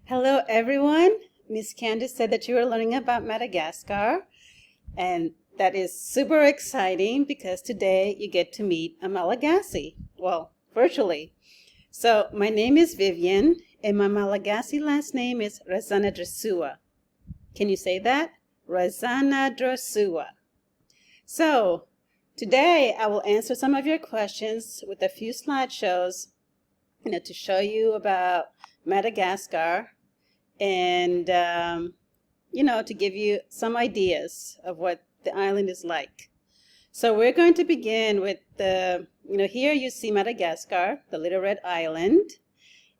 Hello, everyone. Miss Candice said that you were learning about Madagascar, and that is super exciting because today you get to meet a Malagasy. Well, virtually. So, my name is Vivian, and my Malagasy last name is Razanadrosua. Can you say that? Razanadrosua. So, today I will answer some of your questions with a few slideshows, to show you about Madagascar and, to give you some ideas of what the island is like. So we're going to begin with here you see Madagascar, the little red island.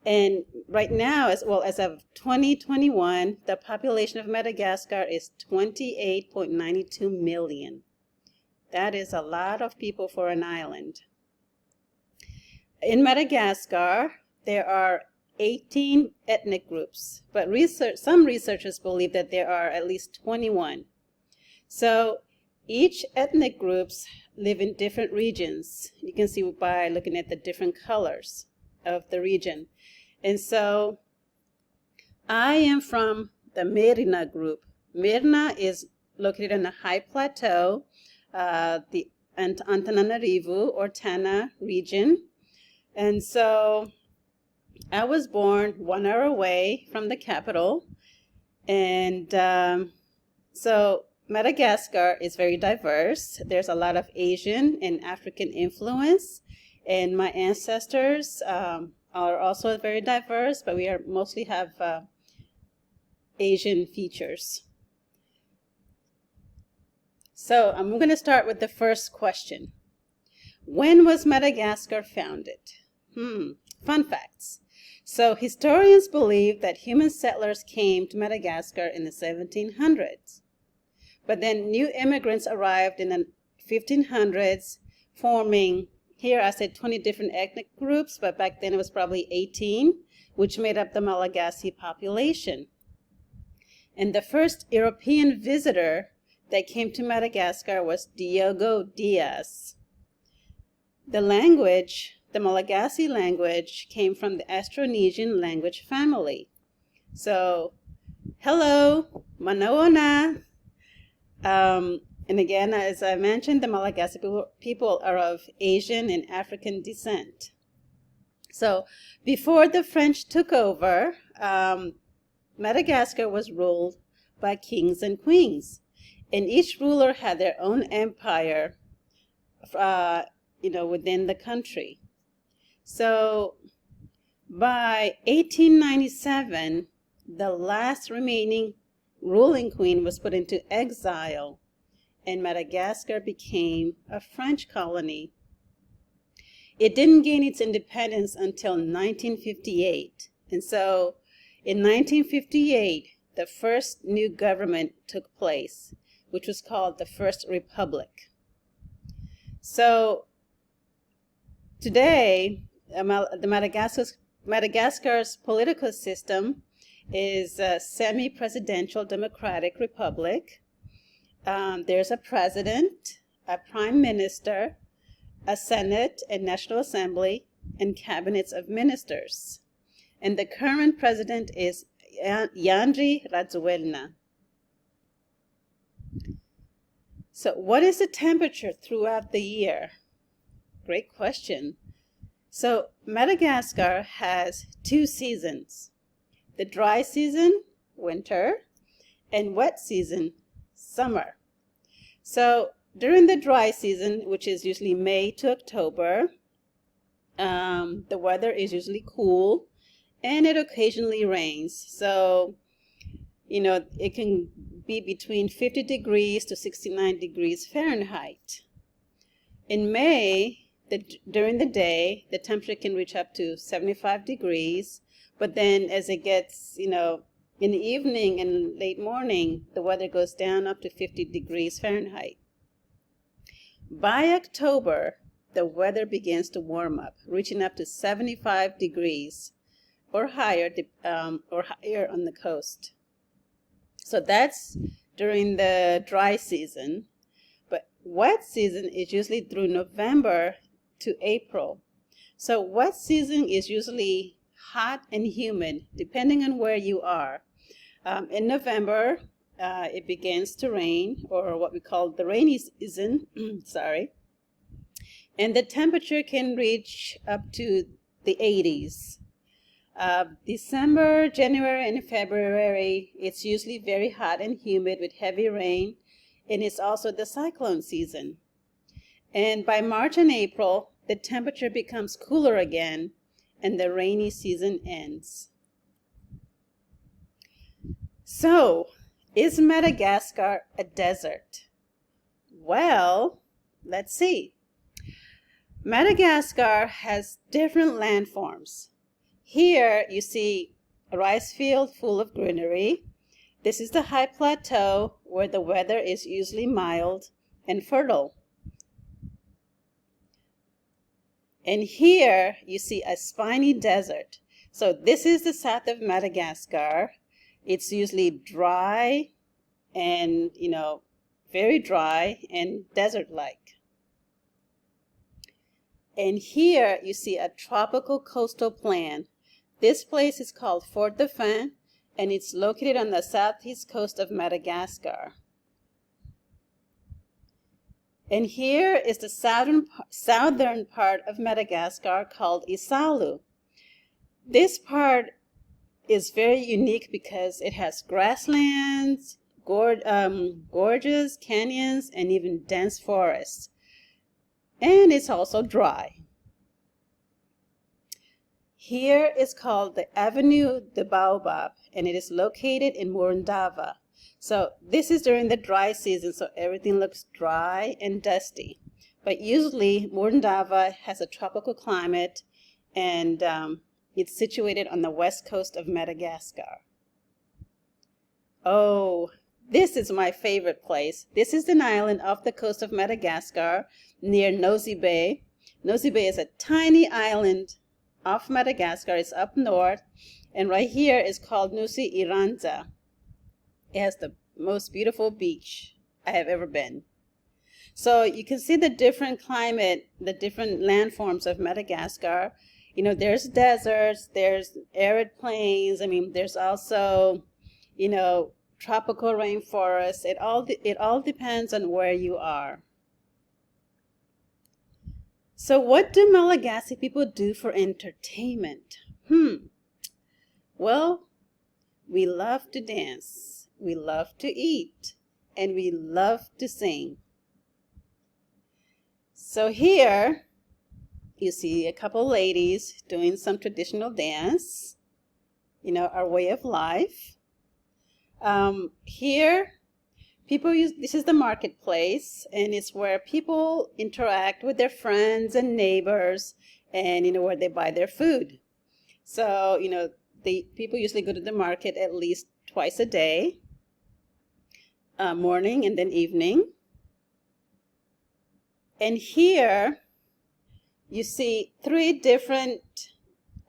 And right now, as of 2021, the population of Madagascar is 28.92 million. That is a lot of people for an island. In Madagascar, there are 18 ethnic groups, but some researchers believe that there are at least 21. So each ethnic groups live in different regions. You can see by looking at the different colors of the region. And so I am from the Merina group. Merina is located in a high plateau, the Antananarivo or Tana region. And so I was born 1 hour away from the capital, and so Madagascar is very diverse. There's a lot of Asian and African influence, and my ancestors are also very diverse, but we mostly have Asian features. So I'm going to start with the first question. When was Madagascar founded? Fun facts. So historians believe that human settlers came to Madagascar in the 1700s. But then new immigrants arrived in the 1500s, forming, here I said 20 different ethnic groups, but back then it was probably 18, which made up the Malagasy population. And the first European visitor that came to Madagascar was Diogo Diaz. The language, the Malagasy language, came from the Austronesian language family. So, hello, Manaona. And again, as I mentioned, the Malagasy people are of Asian and African descent. So, before the French took over, Madagascar was ruled by kings and queens. And each ruler had their own empire, within the country. So by 1897, the last remaining ruling queen was put into exile, and Madagascar became a French colony. It didn't gain its independence until 1958. And so in 1958, the first new government took place, which was called the First Republic. So today, Madagascar's political system is a semi-presidential democratic republic. There's a president, a prime minister, a senate and national assembly, and cabinets of ministers. And the current president is Yandri Rajoelina. So what is the temperature throughout the year? Great question. So Madagascar has 2 seasons: the dry season, winter, and wet season, summer. So during the dry season, which is usually May to October, the weather is usually cool, and it occasionally rains. So, it can be between 50 degrees to 69 degrees Fahrenheit. In May, during the day, the temperature can reach up to 75 degrees, but then as it gets, in the evening and late morning, the weather goes down up to 50 degrees Fahrenheit. By October, the weather begins to warm up, reaching up to 75 degrees or higher on the coast. So that's during the dry season, but wet season is usually through November to April. So wet season is usually hot and humid, depending on where you are. In November, it begins to rain, or what we call the rainy season, sorry. And the temperature can reach up to the 80s. December, January, and February, it's usually very hot and humid with heavy rain, and it's also the cyclone season. And by March and April, the temperature becomes cooler again, and the rainy season ends. So, is Madagascar a desert? Well, let's see. Madagascar has different landforms. Here you see a rice field full of greenery. This is the high plateau where the weather is usually mild and fertile. And here you see a spiny desert. So this is the south of Madagascar. It's usually dry and, very dry and desert-like. And here you see a tropical coastal plain. This place is called Fort Dauphin, and it's located on the southeast coast of Madagascar. And here is the southern part of Madagascar called Isalu. This part is very unique because it has grasslands, gorges, canyons, and even dense forests. And it's also dry. Here is called the Avenue de Baobab, and it is located in Morondava. So this is during the dry season, so everything looks dry and dusty. But usually Morondava has a tropical climate, and it's situated on the west coast of Madagascar. Oh, this is my favorite place. This is an island off the coast of Madagascar near Nosy Bay. Nosy Bay is a tiny island off Madagascar. It's up north, and right here is called Nusi Iranza. It has the most beautiful beach I have ever been. So you can see the different climate, the different landforms of Madagascar. There's deserts, there's arid plains. There's also, tropical rainforests. It all depends on where you are. So what do Malagasy people do for entertainment? Well, we love to dance, we love to eat, and we love to sing. So here you see a couple ladies doing some traditional dance, our way of life. Here, this is the marketplace, and it's where people interact with their friends and neighbors, and, where they buy their food. So, people usually go to the market at least twice a day, morning and then evening. And here, you see three different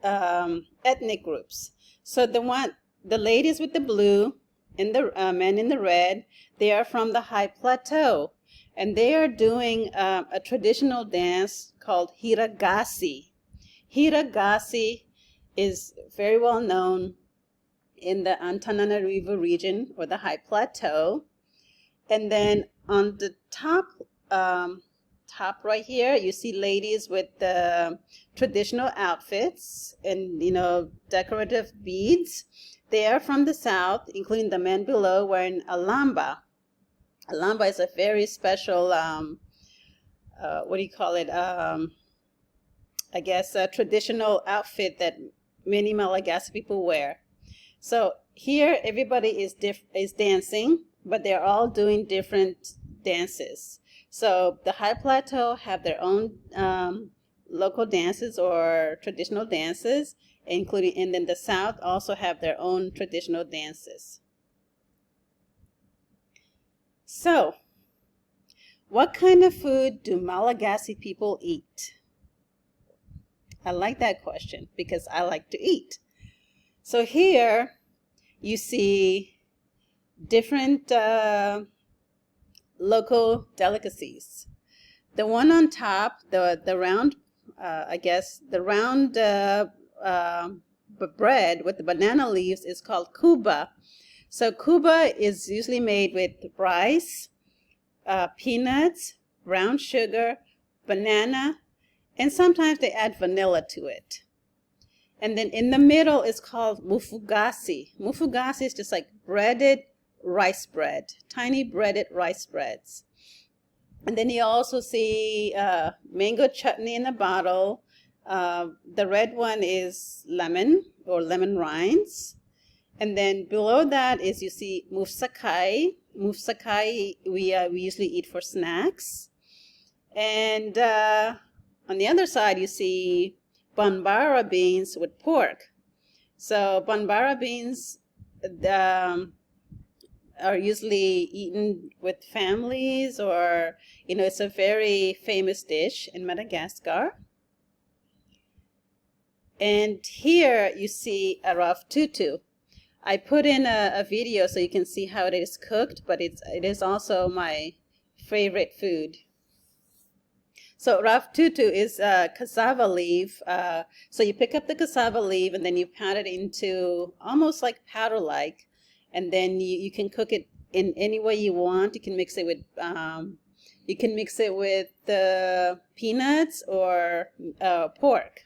ethnic groups. So the ladies with the blue and the men in the red, they are from the high plateau, and they are doing a traditional dance called Hiragasi. Hiragasi is very well known in the Antananarivo region, or the high plateau. And then on the top right here, you see ladies with the traditional outfits and, decorative beads. They are from the south, including the men below wearing a lamba. A lamba is a very special, a traditional outfit that many Malagasy people wear. So here everybody is dancing, but they're all doing different dances. So the high plateau have their own local dances or traditional dances, and then the south also have their own traditional dances. So, what kind of food do Malagasy people eat? I like that question because I like to eat. So here you see different local delicacies. The one on top, the round bread with the banana leaves is called kuba. So kuba is usually made with rice, peanuts, brown sugar, banana, and sometimes they add vanilla to it. And then in the middle is called mufugasi. Mufugasi is just like breaded rice bread, tiny breaded rice breads. And then you also see mango chutney in the bottle. The red one is lemon or lemon rinds. And then below that is you see mufsakai. Mufsakai we usually eat for snacks. And on the other side you see bambara beans with pork. So bambara beans are usually eaten with families, or, it's a very famous dish in Madagascar. And here you see a rough tutu. I put in a video so you can see how it is cooked, but it is also my favorite food. So rough tutu is cassava leaf. So you pick up the cassava leaf and then you pound it into almost like powder-like. And then you can cook it in any way you want. You can mix it with peanuts or pork.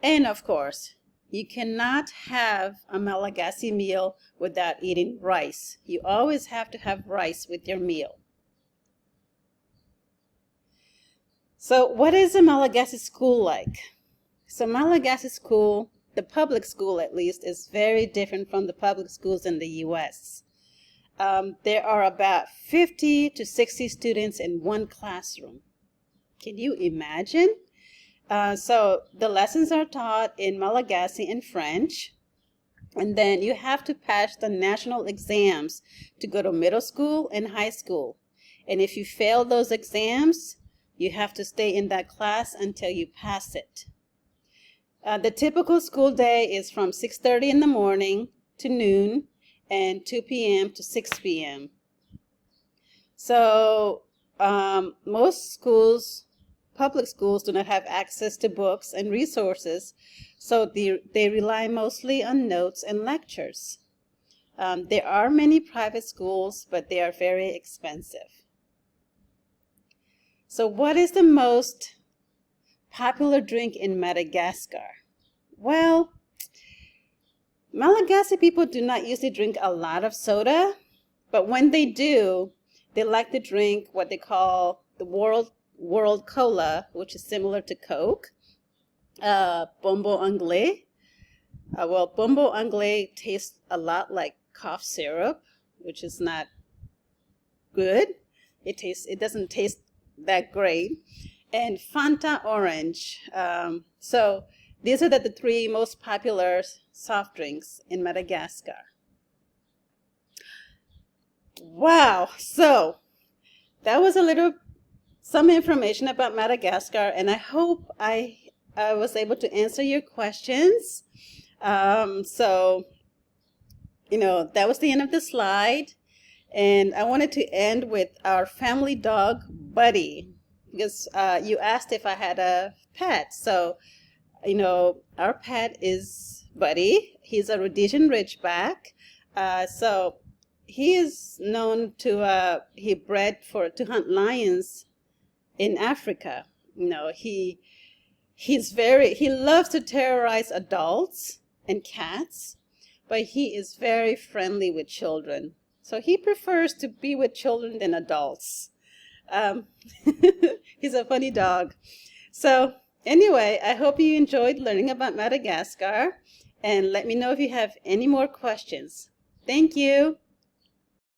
And of course, you cannot have a Malagasy meal without eating rice. You always have to have rice with your meal. So what is a Malagasy school like? So Malagasy school, the public school at least, is very different from the public schools in the U.S. There are about 50 to 60 students in one classroom. Can you imagine? So the lessons are taught in Malagasy and French. And then you have to pass the national exams to go to middle school and high school. And if you fail those exams, you have to stay in that class until you pass it. The typical school day is from 6:30 in the morning to noon and 2 p.m. to 6 p.m. So most schools, public schools, do not have access to books and resources, so they rely mostly on notes and lectures. There are many private schools, but they are very expensive. So what is the most popular drink in Madagascar? Well, Malagasy people do not usually drink a lot of soda, but when they do, they like to drink what they call the world cola, which is similar to Coke, bonbon anglais. Well, bonbon anglais tastes a lot like cough syrup, which is not good. It doesn't taste that great. And Fanta orange. So these are the three most popular soft drinks in Madagascar. Wow, so that was some information about Madagascar, and I hope I was able to answer your questions. So, that was the end of the slide, and I wanted to end with our family dog, Buddy, because you asked if I had a pet. So, our pet is Buddy. He's a Rhodesian Ridgeback. So he is known to, he bred to hunt lions in Africa. He loves to terrorize adults and cats, but he is very friendly with children. So he prefers to be with children than adults. He's a funny dog. So anyway, I hope you enjoyed learning about Madagascar, and let me know if you have any more questions. Thank you.